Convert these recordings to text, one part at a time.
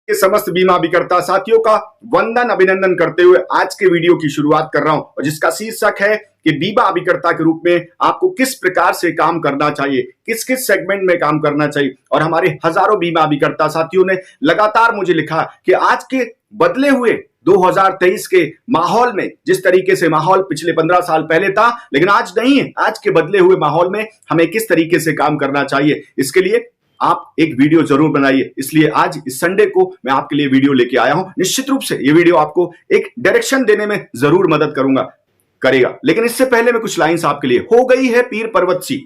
के समस्त बीमा अभिकर्ता साथियों का वंदन अभिनंदन करते हुए आज के वीडियो की शुरुआत कर रहा हूं और जिसका शीर्षक है कि बीमा अभिकर्ता के रूप में आपको किस प्रकार से काम करना चाहिए, किस किस सेगमेंट में काम करना चाहिए। और हमारे हजारों बीमा अभिकर्ता साथियों ने लगातार मुझे लिखा कि आज के बदले हुए 2023 के माहौल में, जिस तरीके से माहौल पिछले 15 साल पहले था लेकिन आज नहीं है, आज के बदले हुए माहौल में हमें किस तरीके से काम करना चाहिए, इसके लिए आप एक वीडियो जरूर बनाइए। इसलिए आज इस संडे को मैं आपके लिए वीडियो लेके आया हूं। निश्चित रूप से ये वीडियो आपको एक डायरेक्शन देने में जरूर मदद करेगा। लेकिन इससे पहले मैं कुछ लाइंस आपके लिए। हो गई है पीर पर्वत सी,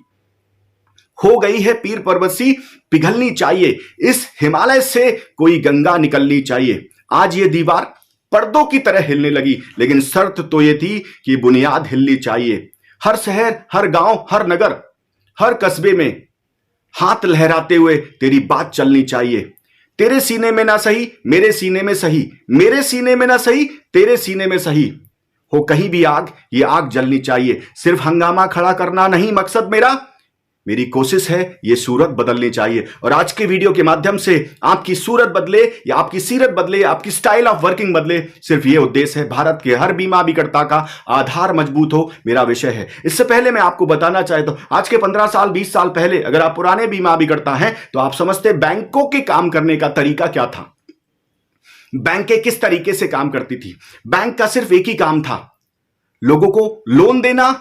हो गई है पीर पर्वत सी, पिघलनी चाहिए इस हिमालय से, कोई गंगा निकलनी चाहिए। आज ये दीवार पर्दों की तरह हिलने लगी, लेकिन शर्त तो ये थी कि बुनियाद हिलनी चाहिए। हर शहर, हर गांव, हर नगर, हर कस्बे में हाथ लहराते हुए तेरी बात चलनी चाहिए। तेरे सीने में ना सही मेरे सीने में सही, मेरे सीने में ना सही तेरे सीने में सही, हो कहीं भी आग, ये आग जलनी चाहिए। सिर्फ हंगामा खड़ा करना नहीं मकसद मेरा, मेरी कोशिश है ये सूरत बदलनी चाहिए। और आज के वीडियो के माध्यम से आपकी सूरत बदले या आपकी सीरत बदले, आपकी स्टाइल ऑफ वर्किंग बदले, सिर्फ ये उद्देश्य है। भारत के हर बीमा अभिकर्ता का आधार मजबूत हो, मेरा विषय है। इससे पहले मैं आपको बताना चाहता हूं, आज के 15 साल 20 साल पहले अगर आप पुराने बीमा अभिकर्ता हैं तो आप समझते बैंकों के काम करने का तरीका क्या था, बैंकें किस तरीके से काम करती थी। बैंक का सिर्फ एक ही काम था, लोगों को लोन देना,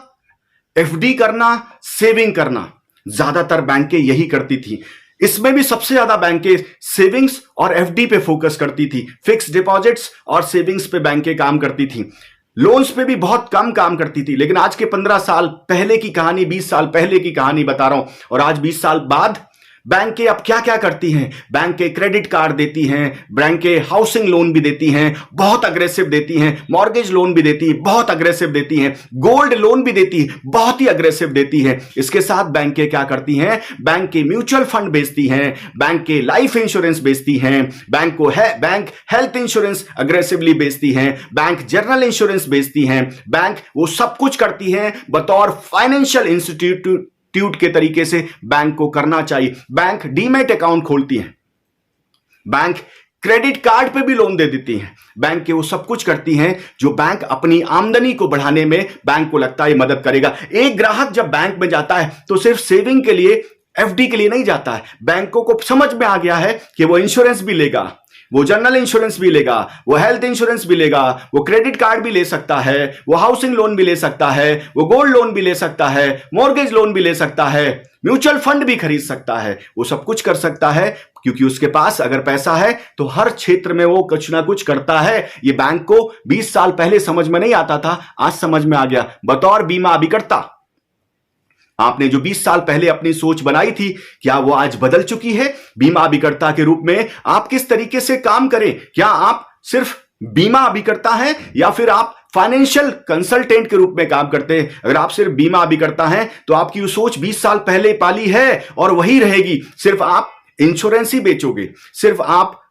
एफडी करना, सेविंग करना। ज्यादातर बैंकें यही करती थी। इसमें भी सबसे ज्यादा बैंकें सेविंग्स और एफडी पे फोकस करती थी। फिक्स डिपॉजिट्स और सेविंग्स पे बैंकें काम करती थी, लोन्स पे भी बहुत कम काम करती थी। लेकिन आज के 15 साल पहले की कहानी, 20 साल पहले की कहानी बता रहा हूं। और आज 20 साल बाद बैंकें अब क्या क्या करती हैं। बैंकें क्रेडिट कार्ड देती हैं, बैंकें हाउसिंग लोन भी देती हैं, बहुत अग्रेसिव देती हैं, मॉर्गेज लोन भी देती है, बहुत अग्रेसिव देती हैं, गोल्ड लोन भी देती है, बहुत ही अग्रेसिव देती है। इसके साथ बैंकें क्या करती हैं, बैंक के म्यूचुअल फंड बेचती हैं, बैंक के लाइफ इंश्योरेंस बेचती हैं, बैंक हेल्थ इंश्योरेंस अग्रेसिवली बेचती हैं, बैंक जनरल इंश्योरेंस बेचती हैं। बैंक वो सब कुछ करती हैं बतौर फाइनेंशियल इंस्टीट्यूट के तरीके से बैंक को करना चाहिए। बैंक डीमैट अकाउंट खोलती हैं, बैंक क्रेडिट कार्ड पे भी लोन दे देती हैं। बैंक के वो सब कुछ करती हैं जो बैंक अपनी आमदनी को बढ़ाने में बैंक को लगता है मदद करेगा। एक ग्राहक जब बैंक में जाता है तो सिर्फ सेविंग के लिए, एफडी के लिए नहीं जाता है। बैंकों को समझ में आ गया है कि वो इंश्योरेंस भी लेगा, वो जनरल इंश्योरेंस भी लेगा, वो हेल्थ इंश्योरेंस भी लेगा, वो क्रेडिट कार्ड भी ले सकता है, वो हाउसिंग लोन भी ले सकता है, वो गोल्ड लोन भी ले सकता है, मॉर्गेज लोन भी ले सकता है, म्यूचुअल फंड भी खरीद सकता है। वो सब कुछ कर सकता है क्योंकि उसके पास अगर पैसा है तो हर क्षेत्र में वो कुछ ना कुछ करता है। ये बैंक को 20 साल पहले समझ में नहीं आता था, आज समझ में आ गया। बतौर बीमा अभिकर्ता आपने जो 20 साल पहले अपनी सोच बनाई थी, क्या वो आज बदल चुकी है? बीमा अभिकर्ता के रूप में आप किस तरीके से काम करें? क्या आप सिर्फ बीमा अभिकर्ता हैं या फिर आप फाइनेंशियल कंसल्टेंट के रूप में काम करते हैं? अगर आप सिर्फ बीमा अभिकर्ता हैं तो आपकी वो सोच 20 साल पहले पाली है और वही रहेगी। सिर्फ आप इंश्योरेंस ही बेचोगे, सिर्फ आप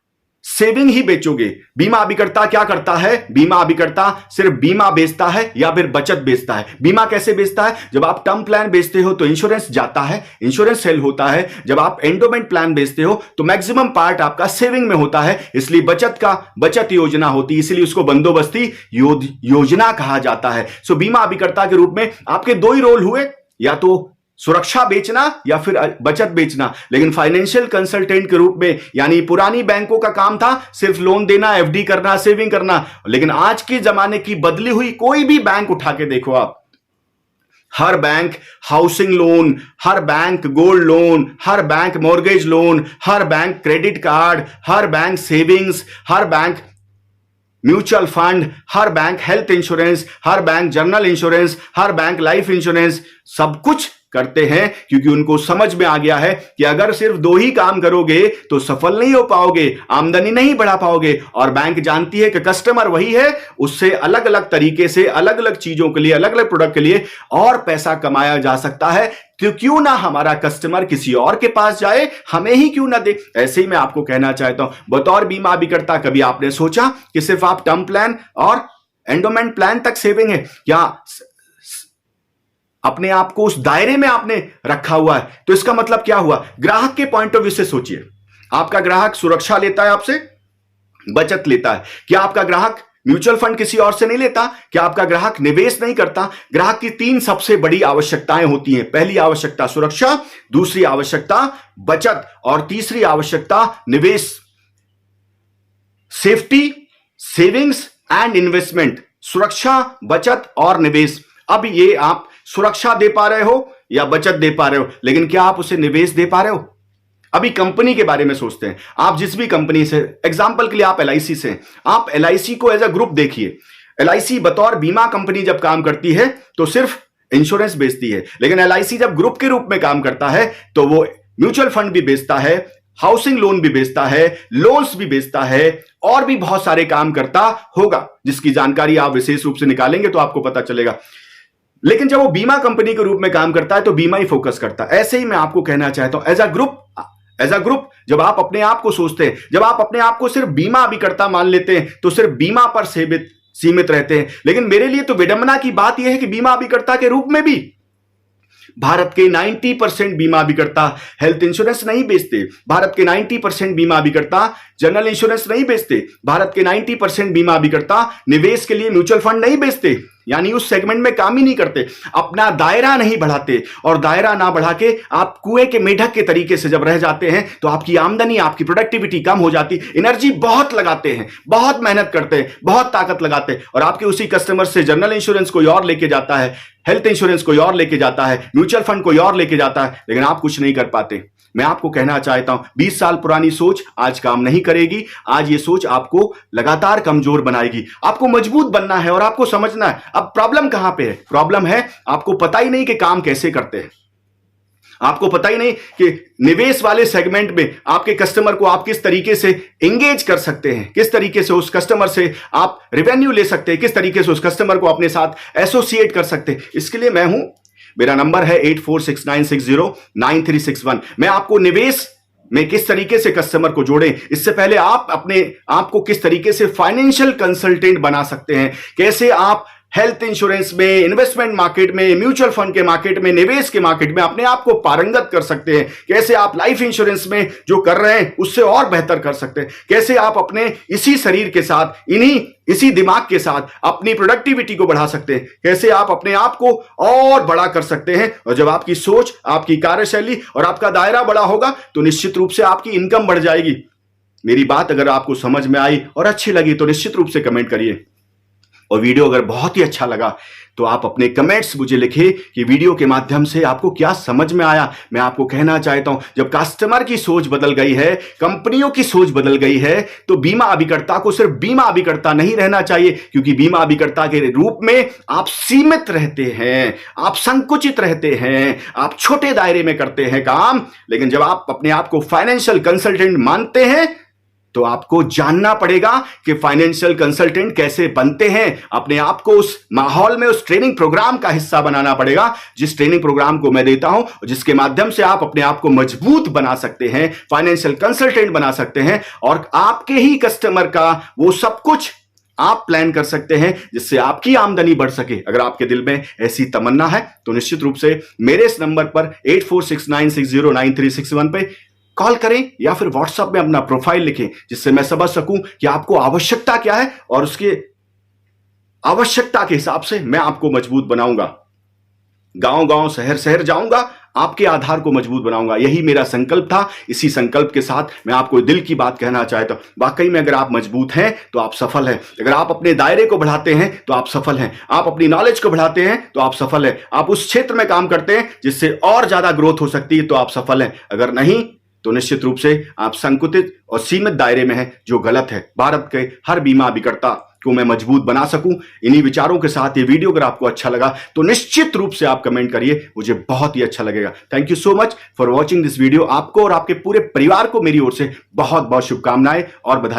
सेविंग ही बेचोगे। बीमा अभिकर्ता क्या करता है? बीमा अभिकर्ता सिर्फ बीमा बेचता है या फिर बचत बेचता है। बीमा कैसे बेचता है? जब आप टर्म प्लान बेचते हो तो इंश्योरेंस जाता है, इंश्योरेंस सेल होता है। जब आप एंडोमेंट प्लान बेचते हो तो मैक्सिमम पार्ट आपका सेविंग में होता है, इसलिए बचत योजना होती है, इसलिए उसको बंदोबस्ती योजना कहा जाता है। सो बीमा अभिकर्ता के रूप में आपके दो ही रोल हुए, या तो सुरक्षा बेचना या फिर बचत बेचना। लेकिन फाइनेंशियल कंसल्टेंट के रूप में, यानी पुरानी बैंकों का काम था सिर्फ लोन देना, एफडी करना, सेविंग करना। लेकिन आज के जमाने की बदली हुई कोई भी बैंक उठा के देखो आप, हर बैंक हाउसिंग लोन, हर बैंक गोल्ड लोन, हर बैंक मॉर्गेज लोन, हर बैंक क्रेडिट कार्ड, हर बैंक सेविंग्स, हर बैंक म्यूचुअल फंड, हर बैंक हेल्थ इंश्योरेंस, हर बैंक जनरल इंश्योरेंस, हर बैंक लाइफ इंश्योरेंस, सब कुछ करते हैं क्योंकि उनको समझ में आ गया है कि अगर सिर्फ दो ही काम करोगे तो सफल नहीं हो पाओगे, आमदनी नहीं बढ़ा पाओगे। और बैंक जानती है कि कस्टमर वही है, उससे अलग अलग तरीके से, अलग अलग चीजों के लिए, अलग अलग प्रोडक्ट के लिए और पैसा कमाया जा सकता है। तो क्यों ना हमारा कस्टमर किसी और के पास जाए, हमें ही क्यों ना दे। ऐसे ही मैं आपको कहना चाहता हूं, बतौर बीमा अभिकर्ता कभी आपने सोचा कि सिर्फ आप टर्म प्लान और एंडोमेंट प्लान तक सेविंग है? क्या अपने आप को उस दायरे में आपने रखा हुआ है? तो इसका मतलब क्या हुआ? ग्राहक के पॉइंट ऑफ व्यू से सोचिए, आपका ग्राहक सुरक्षा लेता है आपसे, बचत लेता है? क्या आपका ग्राहक म्यूचुअल फंड किसी और से नहीं लेता? क्या आपका ग्राहक निवेश नहीं करता? ग्राहक की 3 सबसे बड़ी आवश्यकताएं होती हैं। पहली आवश्यकता सुरक्षा, दूसरी आवश्यकता बचत और तीसरी आवश्यकता निवेश। Safety, savings and investment. सुरक्षा, बचत और निवेश। अब ये आप सुरक्षा दे पा रहे हो या बचत दे पा रहे हो, लेकिन क्या आप उसे निवेश दे पा रहे हो? अभी कंपनी के बारे में सोचते हैं। आप जिस भी कंपनी से, एग्जांपल के लिए आप LIC से, आप LIC को एज अ ग्रुप देखिए। LIC बतौर बीमा कंपनी जब काम करती है तो सिर्फ इंश्योरेंस बेचती है, लेकिन LIC जब ग्रुप के रूप में काम करता है तो वो म्यूचुअल फंड भी बेचता है, हाउसिंग लोन भी बेचता है, लोन्स भी बेचता है और भी बहुत सारे काम करता होगा, जिसकी जानकारी आप विशेष रूप से निकालेंगे तो आपको पता चलेगा। लेकिन जब वो बीमा कंपनी के रूप में काम करता है तो बीमा ही फोकस करता है। ऐसे ही मैं आपको कहना चाहता हूं, एज अ ग्रुप जब आप अपने आप को सोचते हैं, जब आप अपने आप को सिर्फ बीमा अभिकर्ता मान लेते हैं तो सिर्फ बीमा पर सीमित रहते हैं। लेकिन मेरे लिए तो विडंबना की बात यह है कि बीमा अभिकर्ता के रूप में भी भारत के 90% बीमा अभिकर्ता हेल्थ इंश्योरेंस नहीं बेचते। भारत के 90% बीमा अभिकर्ता जनरल इंश्योरेंस नहीं बेचते। भारत के 90% बीमा अभिकर्ता निवेश के लिए म्यूचुअल फंड नहीं बेचते, यानी उस सेगमेंट में काम ही नहीं करते, अपना दायरा नहीं बढ़ाते। और दायरा ना बढ़ा के आप कुएं के मेढक के तरीके से जब रह जाते हैं तो आपकी आमदनी, आपकी प्रोडक्टिविटी कम हो जाती, एनर्जी बहुत लगाते हैं, बहुत मेहनत करते हैं, बहुत ताकत लगाते हैं, और आपके उसी कस्टमर से जनरल इंश्योरेंस कोई और लेके जाता है, हेल्थ इंश्योरेंस कोई और लेके जाता है, म्यूचुअल फंड कोई और लेके जाता है, लेकिन आप कुछ नहीं कर पाते। मैं आपको कहना चाहता हूं, 20 साल पुरानी सोच आज काम नहीं करेगी। आज ये सोच आपको लगातार कमजोर बनाएगी। आपको मजबूत बनना है और आपको समझना है। अब प्रॉब्लम कहां पे है? प्रॉब्लम है आपको पता ही नहीं कि काम कैसे करते हैं। आपको पता ही नहीं कि निवेश वाले सेगमेंट में आपके कस्टमर को आप किस तरीके से एंगेज कर सकते हैं, किस तरीके से उस कस्टमर से आप रेवेन्यू ले सकते हैं, किस तरीके से उस कस्टमर को अपने साथ एसोसिएट कर सकते हैं। इसके लिए मैं हूं, मेरा नंबर है 8469609361। मैं आपको निवेश में किस तरीके से कस्टमर को जोड़ें, इससे पहले आप अपने आप को किस तरीके से फाइनेंशियल कंसल्टेंट बना सकते हैं, कैसे आप हेल्थ इंश्योरेंस में, इन्वेस्टमेंट मार्केट में, म्यूचुअल फंड के मार्केट में, निवेश के मार्केट में अपने आप को पारंगत कर सकते हैं, कैसे आप लाइफ इंश्योरेंस में जो कर रहे हैं उससे और बेहतर कर सकते हैं, कैसे आप अपने इसी शरीर के साथ, इसी दिमाग के साथ अपनी प्रोडक्टिविटी को बढ़ा सकते हैं, कैसे आप अपने आप को और बड़ा कर सकते हैं। और जब आपकी सोच, आपकी कार्यशैली और आपका दायरा बड़ा होगा तो निश्चित रूप से आपकी इनकम बढ़ जाएगी। मेरी बात अगर आपको समझ में आई और अच्छी लगी तो निश्चित रूप से कमेंट करिए, और वीडियो अगर बहुत ही अच्छा लगा तो आप अपने कमेंट्स मुझे लिखिए कि वीडियो के माध्यम से आपको क्या समझ में आया। मैं आपको कहना चाहता हूं, जब कस्टमर की सोच बदल गई है, कंपनियों की सोच बदल गई है, तो बीमा अभिकर्ता को सिर्फ बीमा अभिकर्ता नहीं रहना चाहिए, क्योंकि बीमा अभिकर्ता के रूप में आप सीमित रहते हैं, आप संकुचित रहते हैं, आप छोटे दायरे में करते हैं काम। लेकिन जब आप अपने आप को फाइनेंशियल कंसल्टेंट मानते हैं तो आपको जानना पड़ेगा कि फाइनेंशियल कंसल्टेंट कैसे बनते हैं। अपने आप को उस माहौल में, उस ट्रेनिंग प्रोग्राम का हिस्सा बनाना पड़ेगा, जिस ट्रेनिंग प्रोग्राम को मैं देता हूं, जिसके माध्यम से आप अपने आप को मजबूत बना सकते हैं, फाइनेंशियल कंसल्टेंट बना सकते हैं, और आपके ही कस्टमर का वो सब कुछ आप प्लान कर सकते हैं जिससे आपकी आमदनी बढ़ सके। अगर आपके दिल में ऐसी तमन्ना है तो निश्चित रूप से मेरे इस नंबर पर 8469609361 पे कॉल करें या फिर व्हाट्सएप में अपना प्रोफाइल लिखें, जिससे मैं समझ सकूं कि आपको आवश्यकता क्या है, और उसके आवश्यकता के हिसाब से मैं आपको मजबूत बनाऊंगा। गांव-गांव, शहर-शहर जाऊंगा, आपके आधार को मजबूत बनाऊंगा। यही मेरा संकल्प था। इसी संकल्प के साथ मैं आपको दिल की बात कहना चाहता हूं। वाकई में अगर आप मजबूत हैं तो आप सफल हैं। अगर आप अपने दायरे को बढ़ाते हैं तो आप सफल हैं। आप अपनी नॉलेज को बढ़ाते हैं तो आप सफल हैं। आप उस क्षेत्र में काम करते हैं जिससे और ज्यादा ग्रोथ हो सकती है तो आप सफल हैं। अगर नहीं तो निश्चित रूप से आप संकुचित और सीमित दायरे में हैं, जो गलत है। भारत के हर बीमा अभिकर्ता को मैं मजबूत बना सकूं, इन्हीं विचारों के साथ ये वीडियो अगर आपको अच्छा लगा तो निश्चित रूप से आप कमेंट करिए, मुझे बहुत ही अच्छा लगेगा। Thank you so much for watching this video. आपको और आपके पूरे परिवार को मेरी ओर से बहुत बहुत शुभकामनाएं और बधाई।